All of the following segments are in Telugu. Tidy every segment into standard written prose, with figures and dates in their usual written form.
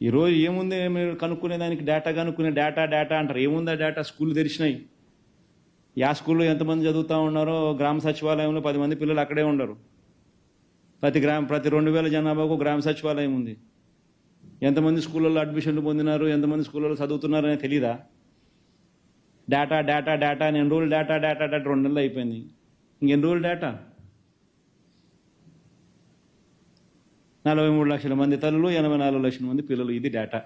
ఈరోజు ఏముంది మీరు కనుక్కునే దానికి డేటా కనుక్కునే డేటా అంటారు. ఏముందా డేటా? స్కూల్ తెరిచినాయి. యా స్కూల్లో ఎంతమంది చదువుతూ ఉన్నారో గ్రామ సచివాలయంలో 10 మంది పిల్లలు అక్కడే ఉండరు. ప్రతి 2000 జనాభాకు గ్రామ సచివాలయం ఉంది. ఎంతమంది స్కూళ్ళల్లో అడ్మిషన్లు పొందినారు, ఎంతమంది స్కూళ్ళలో చదువుతున్నారు అనేది తెలీదా? డేటా అని ఎన్ని రోజులు డేటా 2 నెలలు అయిపోయింది. ఇంకెన్ని రోజులు డేటా? 43 లక్షల మంది తల్లులు, 84 లక్షల మంది పిల్లలు. ఇది డేటా.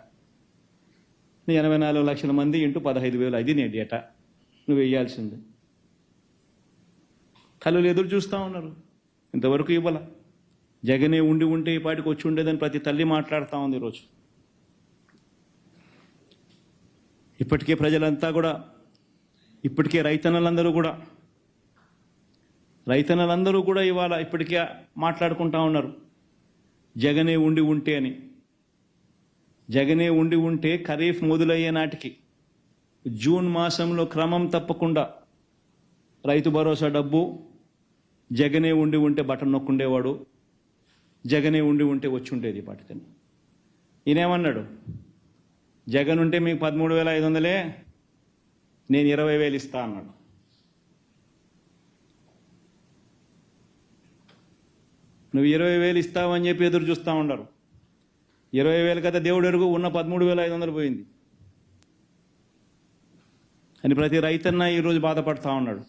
84 లక్షల మంది ఇంటూ 15,000, అది నీ డేటా. నువ్వు వేయాల్సింది. తల్లులు ఎదురు చూస్తూ ఉన్నారు, ఇంతవరకు ఇవ్వాల. జగనే ఉంటే ఈ పాటికి వచ్చి ఉండేదని ప్రతి తల్లి మాట్లాడుతూ ఉంది ఈరోజు. ఇప్పటికే ప్రజలంతా కూడా, ఇప్పటికే రైతన్నలందరూ కూడా ఇవాళ ఇప్పటికే మాట్లాడుకుంటా ఉన్నారు, జగనే ఉంటే అని. జగనే ఉంటే ఖరీఫ్ మొదలయ్యే నాటికి జూన్ మాసంలో క్రమం తప్పకుండా రైతు భరోసా డబ్బు జగనే ఉంటే బటన్ నొక్కుండేవాడు, జగనే ఉంటే వచ్చి ఉండేది పాటికని. ఈయనేమన్నాడు? జగన్ ఉంటే మీకు 13,500, నేను 20,000 ఇస్తా అన్నాడు. నువ్వు 20,000 ఇస్తావని చెప్పి ఎదురు చూస్తూ ఉండరు. 20,000 కదా దేవుడు ఎరుగు, ఉన్న 13,500 పోయింది అని ప్రతి రైతన్న ఈరోజు బాధపడతా ఉన్నాడు.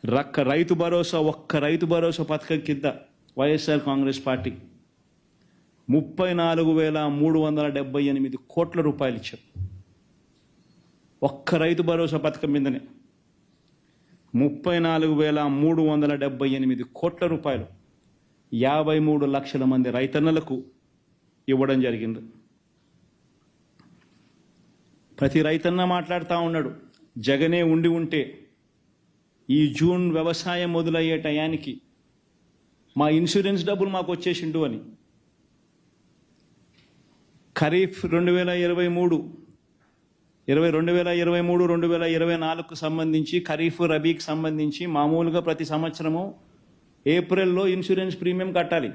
ఒక్క రైతు భరోసా పథకం కింద వైఎస్ఆర్ కాంగ్రెస్ పార్టీ 34,378 కోట్ల రూపాయలు ఇచ్చారు. ఒక్క రైతు భరోసా పథకం మీదనే 34,378 కోట్ల రూపాయలు 53 లక్షల మంది రైతన్నలకు ఇవ్వడం జరిగింది. ప్రతి రైతన్న మాట్లాడుతూ ఉన్నాడు, జగనే ఉంటే ఈ జూన్ వ్యవసాయం మొదలయ్యే టయానికి మా ఇన్సూరెన్స్ డబ్బులు మాకు వచ్చేసిండు అని. ఖరీఫ్ 2023-2024కు సంబంధించి, ఖరీఫ్ రబీకి సంబంధించి మామూలుగా ప్రతి సంవత్సరము ఏప్రిల్లో ఇన్సూరెన్స్ ప్రీమియం కట్టాలి.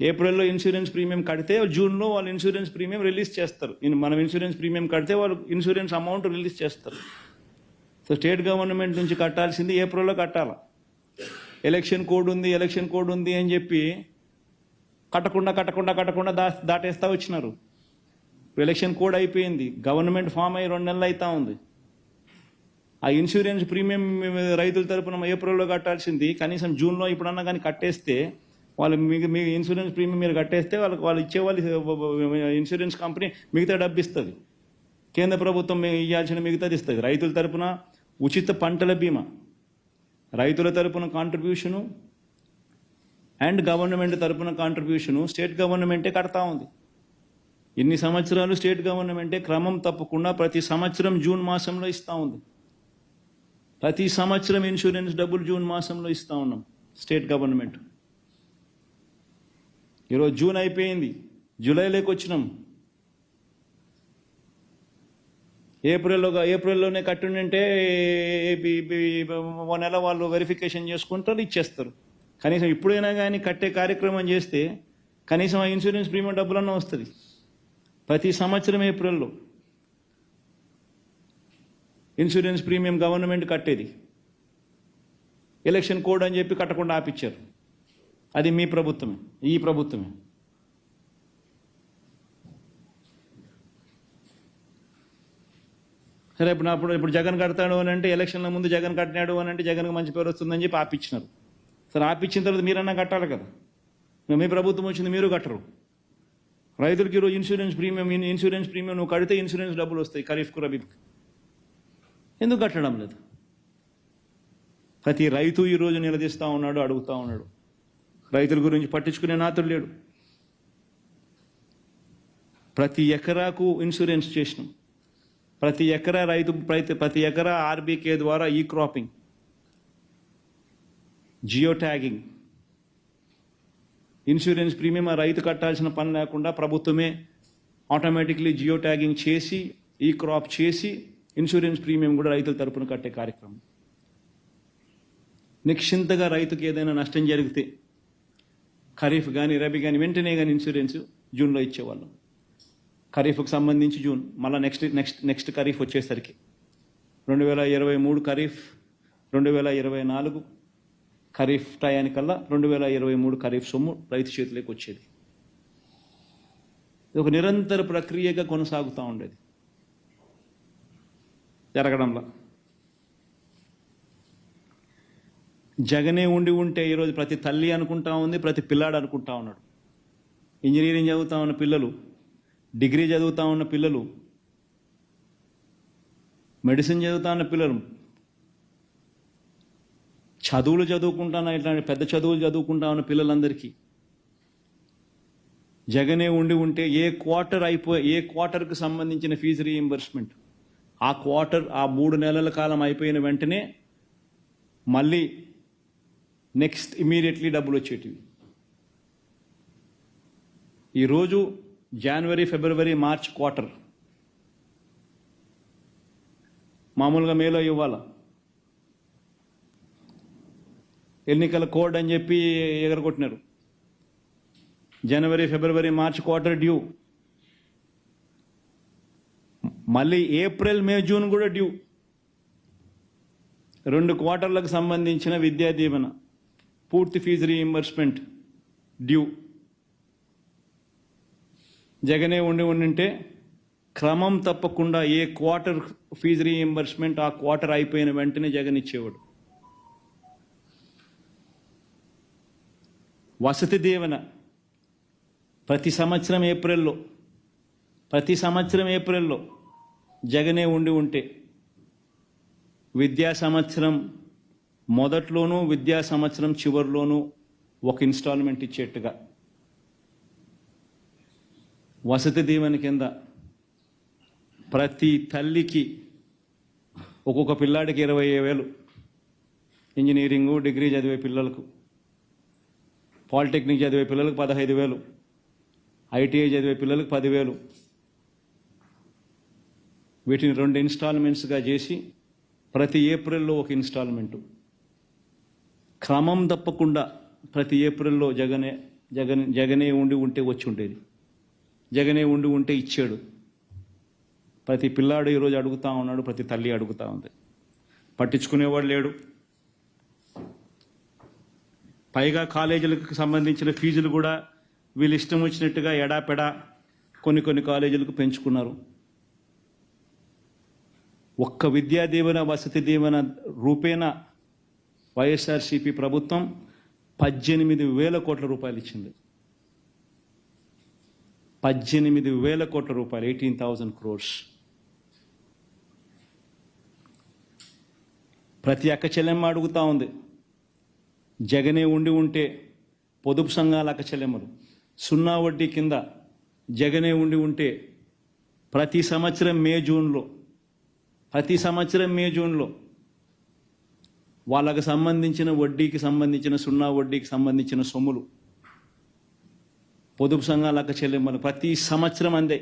ఏప్రిల్లో ఇన్సూరెన్స్ ప్రీమియం కడితే జూన్లో వాళ్ళు ఇన్సూరెన్స్ ప్రీమియం రిలీజ్ చేస్తారు. మనం ఇన్సూరెన్స్ ప్రీమియం కడితే వాళ్ళు ఇన్సూరెన్స్ అమౌంట్ రిలీజ్ చేస్తారు. సో స్టేట్ గవర్నమెంట్ నుంచి కట్టాల్సింది ఏప్రిల్లో కట్టాలి. ఎలక్షన్ కోడ్ ఉంది అని చెప్పి కట్టకుండా దాటేస్తా వచ్చినారు. ఎలక్షన్ కోడ్ అయిపోయింది, గవర్నమెంట్ ఫామ్ అయ్యి 2 నెలలు అవుతా ఉంది. ఆ ఇన్సూరెన్స్ ప్రీమియం రైతుల తరపున ఏప్రిల్లో కట్టాల్సింది కనీసం జూన్లో ఇప్పుడన్నా కానీ కట్టేస్తే వాళ్ళు మీ ఇన్సూరెన్స్ ప్రీమియం మీరు కట్టేస్తే వాళ్ళు ఇచ్చేవాళ్ళు ఇన్సూరెన్స్ కంపెనీ మిగతా డబ్బు ఇస్తుంది. కేంద్ర ప్రభుత్వం ఇవ్వాల్సిన మిగతాది ఇస్తుంది. రైతుల తరపున ఉచిత పంటల బీమా, రైతుల తరపున కాంట్రిబ్యూషను అండ్ గవర్నమెంట్ తరపున కాంట్రిబ్యూషను స్టేట్ గవర్నమెంటే కడతా ఉంది. ఇన్ని సంవత్సరాలు స్టేట్ గవర్నమెంటే క్రమం తప్పకుండా ప్రతి సంవత్సరం జూన్ మాసంలో ఇస్తూ ఉంది. ప్రతి సంవత్సరం ఇన్సూరెన్స్ డబ్బులు జూన్ మాసంలో ఇస్తూ ఉన్నాం స్టేట్ గవర్నమెంట్. ఈరోజు జూన్ అయిపోయింది, జూలైలోకి వచ్చినాం. ఏప్రిల్లోనే కట్టుంటే 1 నెల వాళ్ళు వెరిఫికేషన్ చేసుకుంటారు, ఇచ్చేస్తారు. కనీసం ఇప్పుడైనా కానీ కట్టే కార్యక్రమం చేస్తే కనీసం ఆ ఇన్సూరెన్స్ ప్రీమియం డబ్బులన్నా వస్తుంది. ప్రతి సంవత్సరం ఏప్రిల్లో ఇన్సూరెన్స్ ప్రీమియం గవర్నమెంట్ కట్టేది. ఎలక్షన్ కోడ్ అని చెప్పి కట్టకుండా ఆపిచ్చారు. అది మీ ప్రభుత్వమే, ఈ ప్రభుత్వమే. సరే, ఇప్పుడు జగన్ కడతాడు అని అంటే, ఎలక్షన్ల ముందు జగన్ కట్టినాడు అని అంటే జగన్కి మంచి పేరు వస్తుందని చెప్పి ఆపిచ్చినారు. సరే, ఆపిచ్చిన తర్వాత మీరన్నా కట్టాలి కదా. మీ ప్రభుత్వం వచ్చింది, మీరు కట్టరు. రైతులకి ఈరోజు ఇన్సూరెన్స్ ప్రీమియం నువ్వు కడితే ఇన్సూరెన్స్ డబ్బులు వస్తాయి ఖరీఫ్కు రబీకి. ఎందుకు కట్టడం లేదు? ప్రతి రైతు ఈరోజు నిలదీస్తూ ఉన్నాడు, అడుగుతూ ఉన్నాడు. రైతుల గురించి పట్టించుకునే నాతుడు లేడు. ప్రతి ఎకరాకు ఇన్సూరెన్స్ చేసినాం. ప్రతి ఎకరా ఆర్బీకే ద్వారా ఈ cropping, geo tagging, insurance premium ఆ రైతు కట్టాల్సిన పని లేకుండా ప్రభుత్వమే ఆటోమేటిక్లీ జియో ట్యాగింగ్ చేసి, ఈ క్రాప్ చేసి ఇన్సూరెన్స్ ప్రీమియం కూడా రైతుల తరపున కట్టే కార్యక్రమం. నిశ్చింతగా రైతుకి ఏదైనా నష్టం జరిగితే ఖరీఫ్ కానీ రబీ కానీ వెంటనే కానీ ఇన్సూరెన్స్ జూన్లో ఇచ్చేవాళ్ళం. ఖరీఫ్కి సంబంధించి జూన్, మళ్ళీ నెక్స్ట్ ఖరీఫ్ వచ్చేసరికి 2023 ఖరీఫ్, 2024 ఖరీఫ్ టయానికల్లా 2023 ఖరీఫ్ సొమ్ము రైతు చేతిలోకి వచ్చేది. ఇది ఒక నిరంతర ప్రక్రియగా కొనసాగుతూ ఉండేది జరగడంలో. జగనే ఉంటే ఈరోజు ప్రతి తల్లి అనుకుంటా ఉంది, ప్రతి పిల్లాడు అనుకుంటా ఉన్నాడు. ఇంజనీరింగ్ చదువుతా ఉన్న పిల్లలు, డిగ్రీ చదువుతా ఉన్న పిల్లలు, మెడిసిన్ చదువుతా ఉన్న పిల్లలు, చదువులు చదువుకుంటున్న ఇట్లాంటి పెద్ద చదువులు చదువుకుంటా ఉన్న పిల్లలందరికీ జగనే ఉంటే ఏ క్వార్టర్కి సంబంధించిన ఫీజు రీయింబర్స్మెంట్ ఆ 3 నెలల కాలం అయిపోయిన వెంటనే మళ్ళీ నెక్స్ట్ ఇమీడియట్లీ డబ్బులు వచ్చేటివి. ఈరోజు జనవరి, ఫిబ్రవరి, మార్చ్ క్వార్టర్ మామూలుగా మేలో ఇవ్వాలా, ఎన్నికల కోడ్ అని చెప్పి ఎగరగొట్టినారు. జనవరి, ఫిబ్రవరి, మార్చ్ క్వార్టర్ డ్యూ. మళ్ళీ ఏప్రిల్, మే, జూన్ కూడా డ్యూ. 2 క్వార్టర్లకు సంబంధించిన విద్యా దీవెన పూర్తి ఫీజు రీయింబర్స్మెంట్ డ్యూ. జగనే ఉంటే క్రమం తప్పకుండా ఏ క్వార్టర్ ఫీజు రీయింబర్స్మెంట్ ఆ క్వార్టర్ అయిపోయిన వెంటనే జగన్ ఇచ్చేవాడు. వసతి దీవెన ప్రతి సంవత్సరం ఏప్రిల్లో జగనే ఉంటే విద్యా సంవత్సరం మొదట్లోనూ విద్యా సంవత్సరం చివరిలోనూ ఒక ఇన్స్టాల్మెంట్ ఇచ్చేట్టుగా వసతి దీవెన కింద ప్రతి తల్లికి ఒక్కొక్క పిల్లాడికి 20,000, ఇంజనీరింగు డిగ్రీ చదివే పిల్లలకు, పాలిటెక్నిక్ చదివే పిల్లలకు 15,000, ఐటీఐ చదివే పిల్లలకు 10,000. వీటిని 2 ఇన్స్టాల్మెంట్స్గా చేసి ప్రతి ఏప్రిల్లో ఒక ఇన్స్టాల్మెంటు క్రమం తప్పకుండా ప్రతి ఏప్రిల్లో జగనే ఉంటే వచ్చి ఉండేది. జగనే ఉంటే ఇచ్చాడు. ప్రతి పిల్లాడు ఈరోజు అడుగుతూ ఉన్నాడు, ప్రతి తల్లి అడుగుతూ ఉంది. పట్టించుకునేవాడు లేడు. పైగా కాలేజీలకు సంబంధించిన ఫీజులు కూడా వీళ్ళు ఇష్టం వచ్చినట్టుగా ఎడాపెడా కొన్ని కాలేజీలకు పెంచుకున్నారు. ఒక్క విద్యా దీవెన, వసతి దీవెన రూపేణ వైఎస్ఆర్సీపీ ప్రభుత్వం 18,000 కోట్ల రూపాయలు ఇచ్చింది. 18,000 కోట్ల రూపాయలు, 18,000 crores. ప్రతి అక్క చెల్లెమ్మ అడుగుతూ ఉంది. జగనే ఉంటే పొదుపు సంఘాల అక్క చెల్లెమ్మలు 0 వడ్డీ కింద జగనే ఉంటే ప్రతి సంవత్సరం మే జూన్లో వాళ్ళకు సంబంధించిన వడ్డీకి సంబంధించిన 0 వడ్డీకి సంబంధించిన సొమ్ములు పొదుపు సంఘాల అక్క చెల్లెమ్మలు ప్రతి సంవత్సరం అందే.